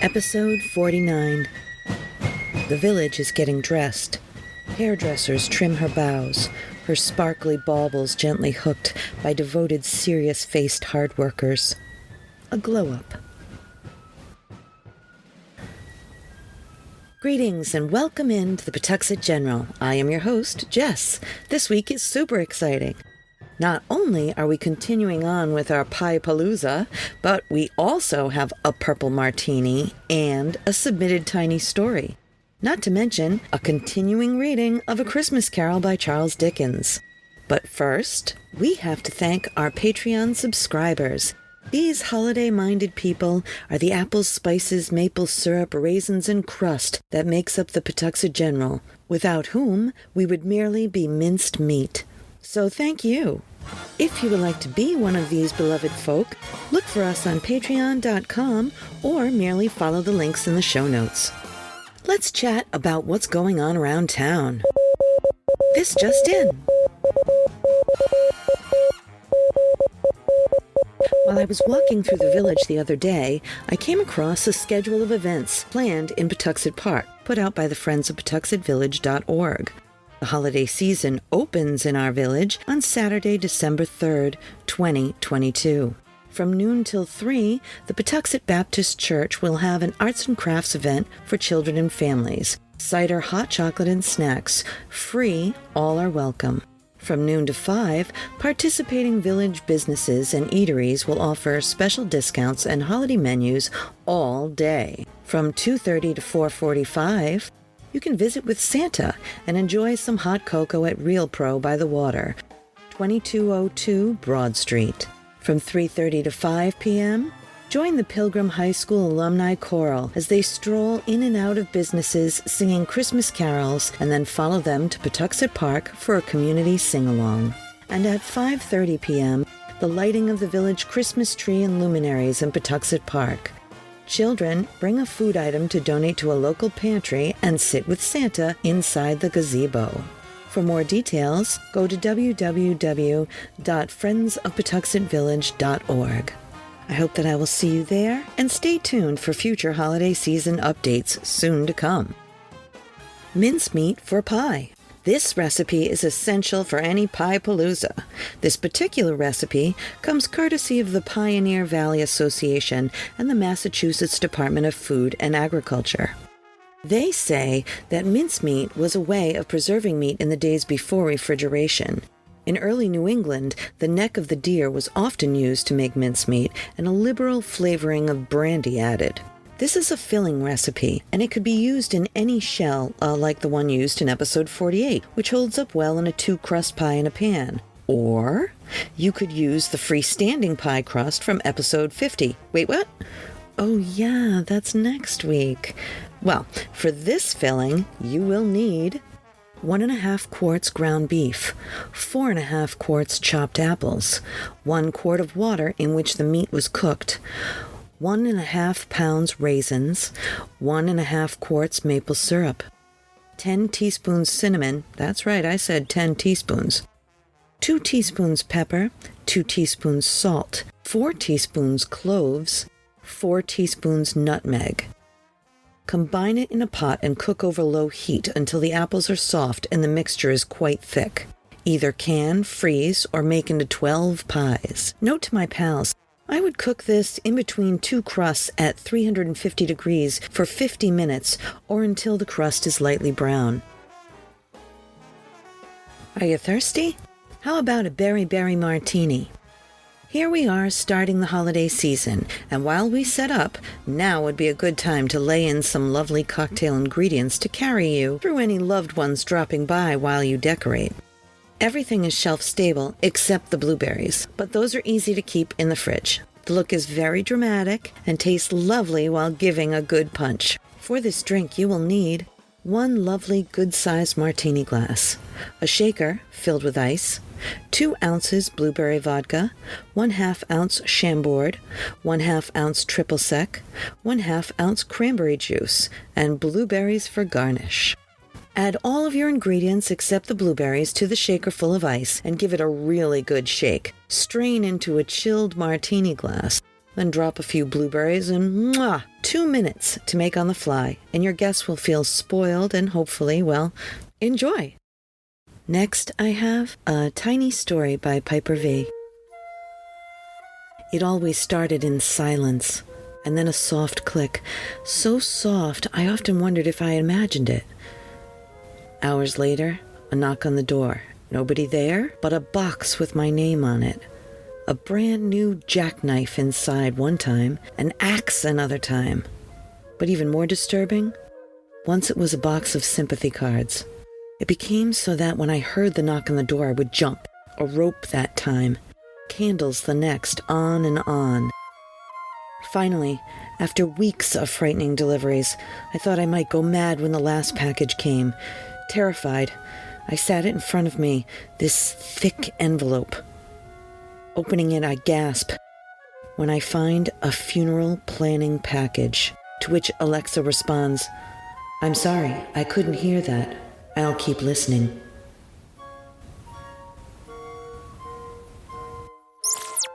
Episode 49. The village is getting dressed. Hairdressers trim her bows, her sparkly baubles gently hooked by devoted, serious-faced hard workers. A glow-up. Greetings and welcome in to the Pawtuxet General. I am your host, Jess. This week is super exciting. Not only are we continuing on with our Pie-palooza, but we also have a purple martini and a submitted tiny story. Not to mention a continuing reading of A Christmas Carol by Charles Dickens. But first, we have to thank our Patreon subscribers. These holiday-minded people are the apples, spices, maple syrup, raisins, and crust that makes up the Pawtuxet General, without whom we would merely be minced meat. So thank you. If you would like to be one of these beloved folk, look for us on patreon.com or merely follow the links in the show notes. Let's chat about what's going on around town. This just in. While I was walking through the village the other day, I came across a schedule of events planned in Pawtuxet Park, put out by the Friends of PawtuxetVillage.org. The holiday season opens in our village on Saturday, December 3rd, 2022. From noon till 3, the Pawtuxet Baptist Church will have an arts and crafts event for children and families. Cider, hot chocolate, and snacks. Free, all are welcome. From noon to 5, participating village businesses and eateries will offer special discounts and holiday menus all day. From 2:30 to 4:45, you can visit with Santa and enjoy some hot cocoa at Real Pro by the water, 2202 Broad Street. From 3:30 to 5 p.m., join the Pilgrim High School Alumni Choral as they stroll in and out of businesses singing Christmas carols and then follow them to Pawtuxet Park for a community sing-along. And at 5:30 p.m., the lighting of the village Christmas tree and luminaries in Pawtuxet Park. Children bring a food item to donate to a local pantry and sit with Santa inside the gazebo. For more details, go to www.friendsofpawtuxetvillage.org. I hope that I will see you there, and stay tuned for future holiday season updates soon to come. Mincemeat for pie. This recipe is essential for any Pie-palooza. This particular recipe comes courtesy of the Pioneer Valley Association and the Massachusetts Department of Food and Agriculture. They say that mincemeat was a way of preserving meat in the days before refrigeration. In early New England, the neck of the deer was often used to make mincemeat and a liberal flavoring of brandy added. This is a filling recipe, and it could be used in any shell, like the one used in episode 48, which holds up well in a 2-crust pie in a pan. Or you could use the freestanding pie crust from episode 50. Wait, what? Oh yeah, that's next week. Well, for this filling, you will need 1.5 quarts ground beef, 4.5 quarts chopped apples, 1 quart of water in which the meat was cooked, 1.5 pounds raisins, 1.5 quarts maple syrup, 10 teaspoons cinnamon, that's right, I said 10 teaspoons, 2 teaspoons pepper, 2 teaspoons salt, 4 teaspoons cloves, 4 teaspoons nutmeg. Combine it in a pot and cook over low heat until the apples are soft and the mixture is quite thick. Either can, freeze, or make into 12 pies. Note to my pals, I would cook this in between 2 crusts at 350 degrees for 50 minutes or until the crust is lightly brown. Are you thirsty? How about a berry martini? Here we are starting the holiday season, and while we set up, now would be a good time to lay in some lovely cocktail ingredients to carry you through any loved ones dropping by while you decorate. Everything is shelf-stable except the blueberries, but those are easy to keep in the fridge. The look is very dramatic and tastes lovely while giving a good punch. For this drink, you will need 1 lovely good-sized martini glass, a shaker filled with ice, 2 ounces blueberry vodka, 1/2 ounce Chambord, 1/2 ounce triple sec, 1/2 ounce cranberry juice, and blueberries for garnish. Add all of your ingredients except the blueberries to the shaker full of ice and give it a really good shake. Strain into a chilled martini glass. then drop a few blueberries, and 2 minutes to make on the fly, and your guests will feel spoiled and hopefully, enjoy. Next, I have A Tiny Story by Piper V. It always started in silence, and then a soft click, so soft I often wondered if I imagined it. Hours later, a knock on the door. Nobody there, but a box with my name on it. A brand new jackknife inside one time, an axe another time. But even more disturbing, once it was a box of sympathy cards. It became so that when I heard the knock on the door, I would jump, a rope that time, candles the next, on and on. Finally, after weeks of frightening deliveries, I thought I might go mad when the last package came. Terrified, I sat it in front of me, this thick envelope. Opening it, I gasp when I find a funeral planning package, to which Alexa responds, "I'm sorry, I couldn't hear that. I'll keep listening."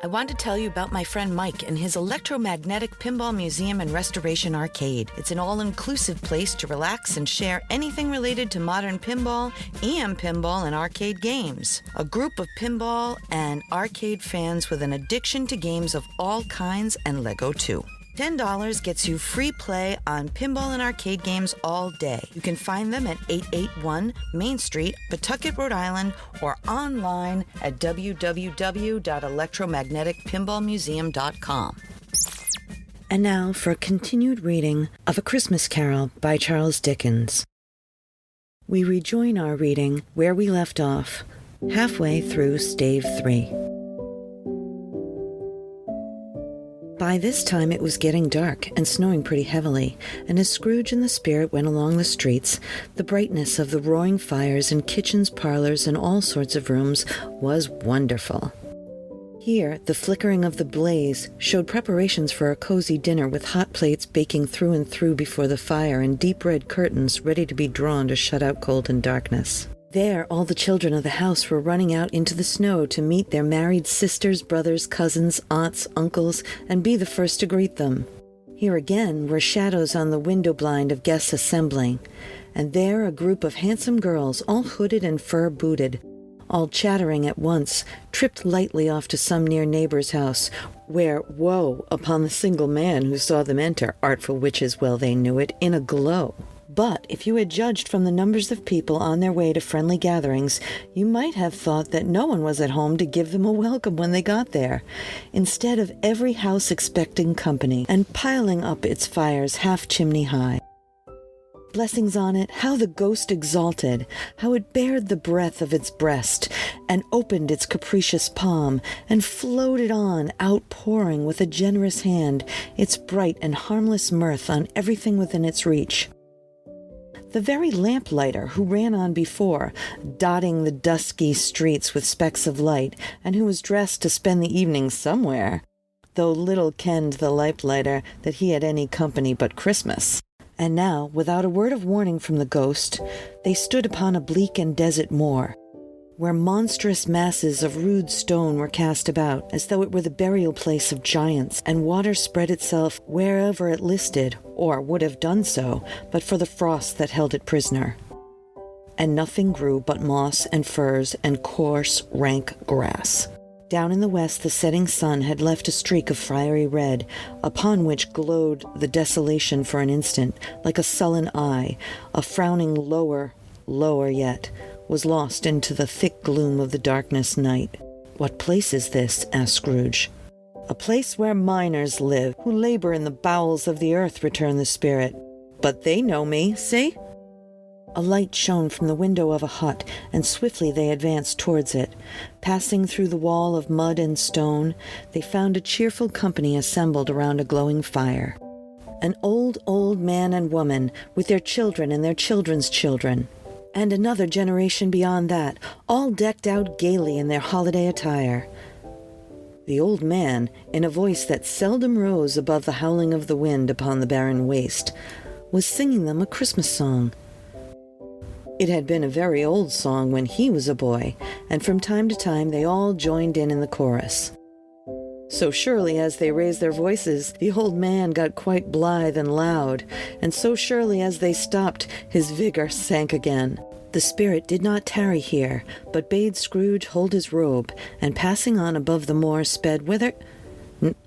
I want to tell you about my friend Mike and his electromagnetic pinball museum and restoration arcade. It's an all-inclusive place to relax and share anything related to modern pinball, EM pinball, and arcade games. A group of pinball and arcade fans with an addiction to games of all kinds and Lego too. $10 gets you free play on pinball and arcade games all day. You can find them at 881 Main Street, Pawtucket, Rhode Island, or online at www.electromagneticpinballmuseum.com. And now for a continued reading of A Christmas Carol by Charles Dickens. We rejoin our reading where we left off, halfway through Stave 3. By this time it was getting dark and snowing pretty heavily, and as Scrooge and the Spirit went along the streets, the brightness of the roaring fires in kitchens, parlors, and all sorts of rooms was wonderful. Here, the flickering of the blaze showed preparations for a cozy dinner with hot plates baking through and through before the fire and deep red curtains ready to be drawn to shut out cold and darkness. There, all the children of the house were running out into the snow to meet their married sisters, brothers, cousins, aunts, uncles, and be the first to greet them. Here again were shadows on the window blind of guests assembling, and there a group of handsome girls, all hooded and fur-booted, all chattering at once, tripped lightly off to some near neighbor's house, where woe upon the single man who saw them enter, artful witches well they knew it, in a glow. But if you had judged from the numbers of people on their way to friendly gatherings, you might have thought that no one was at home to give them a welcome when they got there, instead of every house expecting company and piling up its fires half chimney high. Blessings on it, how the ghost exalted, how it bared the breath of its breast, and opened its capricious palm, and floated on, outpouring with a generous hand its bright and harmless mirth on everything within its reach. The very lamplighter who ran on before, dotting the dusky streets with specks of light, and who was dressed to spend the evening somewhere, though little kenned the lamplighter that he had any company but Christmas. And now, without a word of warning from the ghost, they stood upon a bleak and desert moor, where monstrous masses of rude stone were cast about, as though it were the burial place of giants, and water spread itself wherever it listed, or would have done so, but for the frost that held it prisoner. And nothing grew but moss and furze and coarse, rank grass. Down in the west the setting sun had left a streak of fiery red, upon which glowed the desolation for an instant, like a sullen eye, a frowning lower yet, was lost into the thick gloom of the darkness night. "What place is this?" asked Scrooge. "A place where miners live, who labor in the bowels of the earth," returned the Spirit. "But they know me, see?" A light shone from the window of a hut, and swiftly they advanced towards it. Passing through the wall of mud and stone, they found a cheerful company assembled around a glowing fire. An old man and woman, with their children and their children's children, and another generation beyond that, all decked out gaily in their holiday attire. The old man, in a voice that seldom rose above the howling of the wind upon the barren waste, was singing them a Christmas song. It had been a very old song when he was a boy, and from time to time they all joined in the chorus. So surely as they raised their voices, the old man got quite blithe and loud, and so surely as they stopped, his vigor sank again. The spirit did not tarry here, but bade Scrooge hold his robe, and passing on above the moor, sped whither?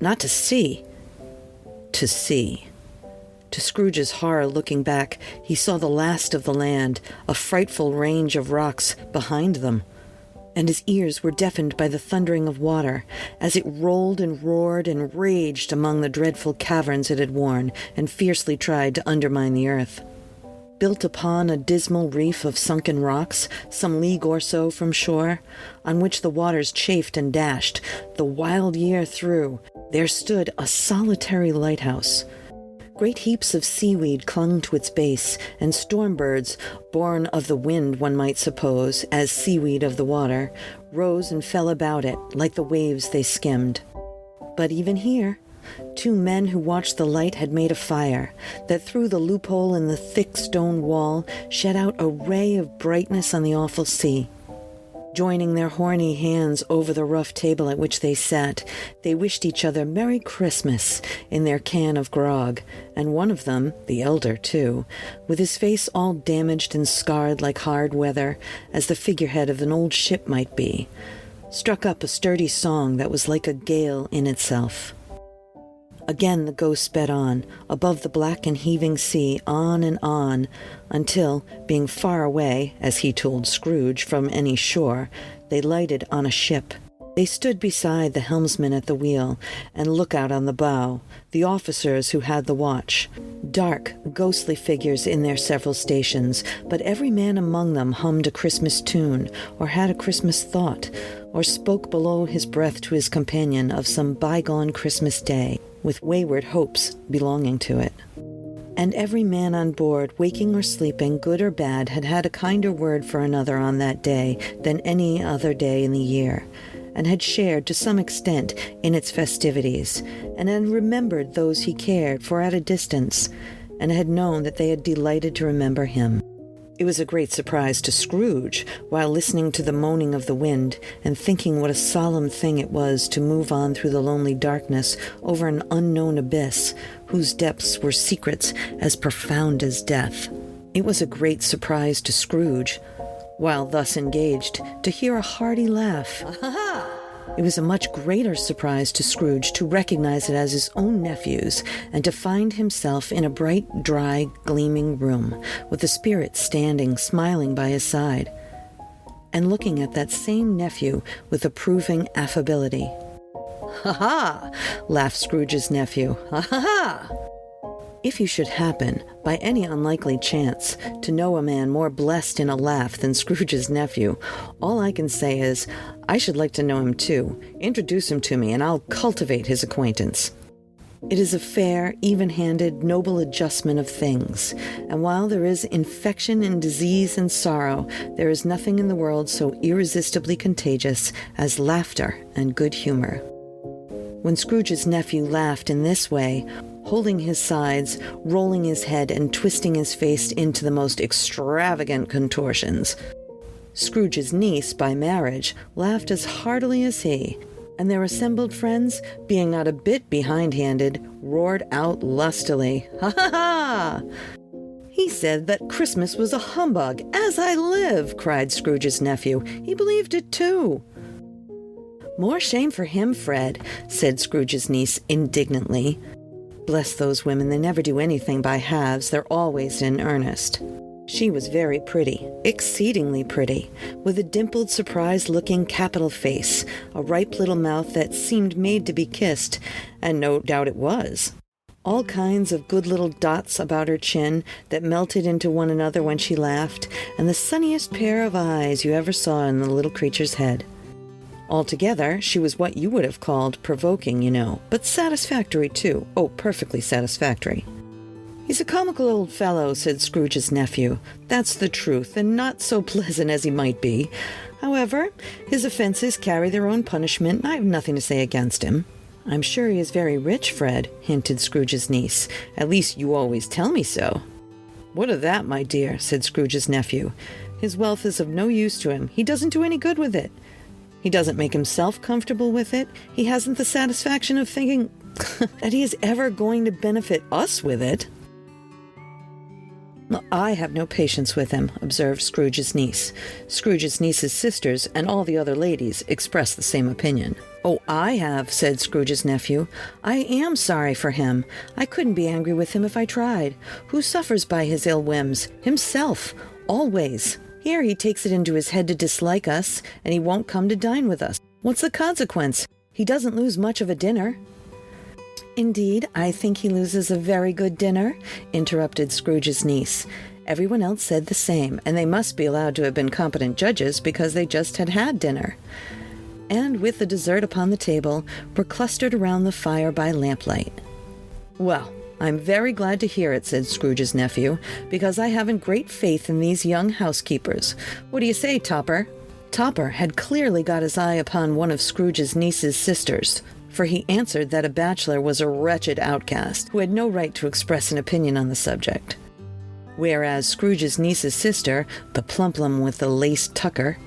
Not to see. To see. To Scrooge's horror, looking back, he saw the last of the land, a frightful range of rocks behind them, and his ears were deafened by the thundering of water, as it rolled and roared and raged among the dreadful caverns it had worn, and fiercely tried to undermine the earth. Built upon a dismal reef of sunken rocks, some league or so from shore, on which the waters chafed and dashed, the wild year through, there stood a solitary lighthouse. Great heaps of seaweed clung to its base, and storm birds, born of the wind one might suppose, as seaweed of the water, rose and fell about it like the waves they skimmed. But even here, 2 men who watched the light had made a fire, that through the loophole in the thick stone wall shed out a ray of brightness on the awful sea. Joining their horny hands over the rough table at which they sat, they wished each other Merry Christmas in their can of grog, and one of them, the elder too, with his face all damaged and scarred like hard weather, as the figurehead of an old ship might be, struck up a sturdy song that was like a gale in itself. Again the ghost sped on, above the black and heaving sea, on, until, being far away, as he told Scrooge, from any shore, they lighted on a ship. They stood beside the helmsman at the wheel, and lookout on the bow, the officers who had the watch. Dark, ghostly figures in their several stations, but every man among them hummed a Christmas tune, or had a Christmas thought, or spoke below his breath to his companion of some bygone Christmas day, with wayward hopes belonging to it. And every man on board, waking or sleeping, good or bad, had had a kinder word for another on that day than any other day in the year, and had shared to some extent in its festivities, and had remembered those he cared for at a distance, and had known that they had delighted to remember him. It was a great surprise to Scrooge, while listening to the moaning of the wind, and thinking what a solemn thing it was to move on through the lonely darkness over an unknown abyss, whose depths were secrets as profound as death. It was a great surprise to Scrooge, while thus engaged, to hear a hearty laugh. It was a much greater surprise to Scrooge to recognize it as his own nephew's, and to find himself in a bright, dry, gleaming room, with the spirit standing, smiling by his side, and looking at that same nephew with approving affability. "Ha-ha!" laughed Scrooge's nephew. "Ha-ha-ha!" If you should happen, by any unlikely chance, to know a man more blessed in a laugh than Scrooge's nephew, all I can say is, I should like to know him too. Introduce him to me, and I'll cultivate his acquaintance. It is a fair, even-handed, noble adjustment of things, and while there is infection and disease and sorrow, there is nothing in the world so irresistibly contagious as laughter and good humor. When Scrooge's nephew laughed in this way, holding his sides, rolling his head, and twisting his face into the most extravagant contortions, Scrooge's niece, by marriage, laughed as heartily as he, and their assembled friends, being not a bit behind-handed, roared out lustily, "Ha ha ha!" "He said that Christmas was a humbug, as I live!" cried Scrooge's nephew. "He believed it too." "More shame for him, Fred," said Scrooge's niece indignantly. "Bless those women, they never do anything by halves, they're always in earnest." She was very pretty, exceedingly pretty, with a dimpled, surprised-looking capital face, a ripe little mouth that seemed made to be kissed, and no doubt it was. All kinds of good little dots about her chin that melted into one another when she laughed, and the sunniest pair of eyes you ever saw in the little creature's head. Altogether, she was what you would have called provoking, you know, but satisfactory, too. Oh, perfectly satisfactory. "He's a comical old fellow," said Scrooge's nephew. "That's the truth, and not so pleasant as he might be. However, his offenses carry their own punishment, and I have nothing to say against him." "I'm sure he is very rich, Fred," hinted Scrooge's niece. "At least you always tell me so." "What of that, my dear?" said Scrooge's nephew. "His wealth is of no use to him. He doesn't do any good with it. He doesn't make himself comfortable with it. He hasn't the satisfaction of thinking that he is ever going to benefit us with it. Well, I have no patience with him, observed Scrooge's niece. Scrooge's niece's sisters and all the other ladies expressed the same opinion. Oh, I have, said Scrooge's nephew. I am sorry for him. I couldn't be angry with him if I tried. Who suffers by his ill whims? Himself. Always. Here he takes it into his head to dislike us, and he won't come to dine with us. What's the consequence? He doesn't lose much of a dinner. Indeed, I think he loses a very good dinner, interrupted Scrooge's niece. Everyone else said the same, and they must be allowed to have been competent judges because they just had dinner. And with the dessert upon the table, were clustered around the fire by lamplight. Well, I'm very glad to hear it, said Scrooge's nephew, because I haven't great faith in these young housekeepers. What do you say, Topper? Topper had clearly got his eye upon one of Scrooge's niece's sisters, for he answered that a bachelor was a wretched outcast who had no right to express an opinion on the subject. Whereas Scrooge's niece's sister, the plumplum with the lace tucker,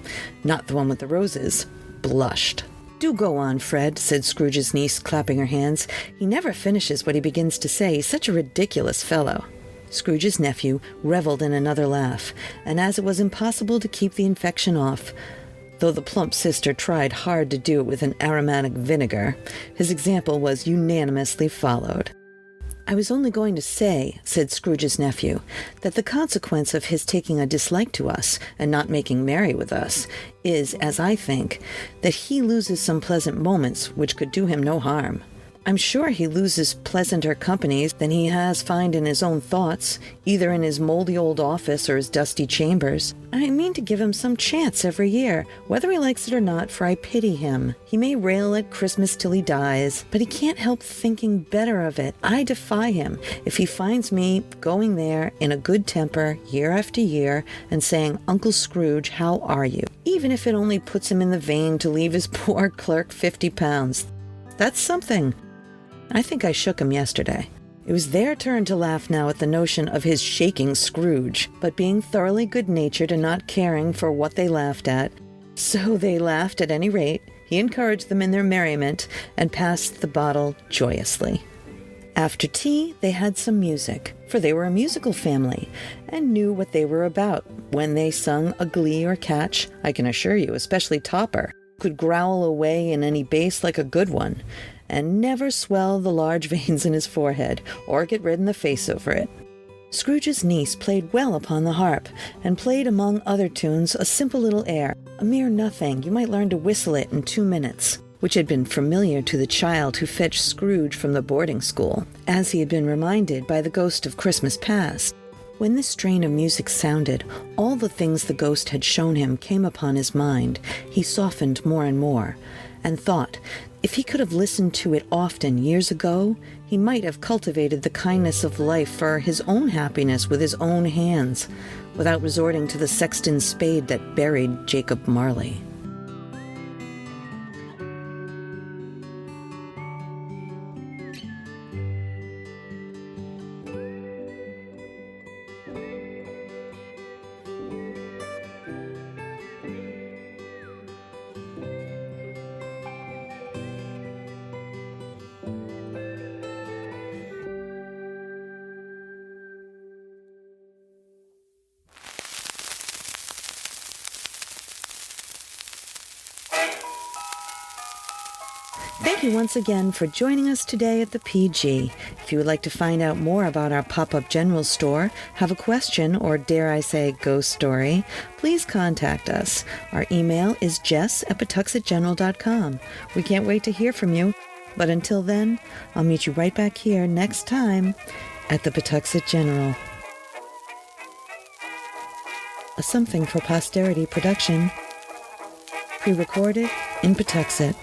not the one with the roses, blushed. Do go on, Fred, said Scrooge's niece, clapping her hands. He never finishes what he begins to say. He's such a ridiculous fellow. Scrooge's nephew reveled in another laugh, and as it was impossible to keep the infection off, though the plump sister tried hard to do it with an aromatic vinegar, his example was unanimously followed. I was only going to say, said Scrooge's nephew, that the consequence of his taking a dislike to us and not making merry with us is, as I think, that he loses some pleasant moments which could do him no harm. I'm sure he loses pleasanter companies than he has find in his own thoughts, either in his moldy old office or his dusty chambers. I mean to give him some chance every year, whether he likes it or not, for I pity him. He may rail at Christmas till he dies, but he can't help thinking better of it. I defy him if he finds me going there in a good temper year after year and saying, Uncle Scrooge, how are you? Even if it only puts him in the vein to leave his poor clerk 50 pounds. That's something. I think I shook him yesterday. It was their turn to laugh now at the notion of his shaking Scrooge, but being thoroughly good-natured and not caring for what they laughed at, so they laughed at any rate, he encouraged them in their merriment and passed the bottle joyously. After tea, they had some music, for they were a musical family, and knew what they were about. When they sung a glee or catch, I can assure you, especially Topper, could growl away in any bass like a good one, and never swell the large veins in his forehead, or get red in the face over it. Scrooge's niece played well upon the harp, and played among other tunes a simple little air, a mere nothing, you might learn to whistle it in 2 minutes, which had been familiar to the child who fetched Scrooge from the boarding school, as he had been reminded by the ghost of Christmas past. When this strain of music sounded, all the things the ghost had shown him came upon his mind. He softened more and more, and thought, if he could have listened to it often years ago, he might have cultivated the kindness of life for his own happiness with his own hands, without resorting to the sexton's spade that buried Jacob Marley. Thank you once again for joining us today at the PG. If you would like to find out more about our pop-up general store, have a question, or dare I say ghost story, please contact us. Our email is jess@pawtuxetgeneral.com. We can't wait to hear from you. But until then, I'll meet you right back here next time at the Pawtuxet General. A Something for Posterity production, pre-recorded in Pawtuxet.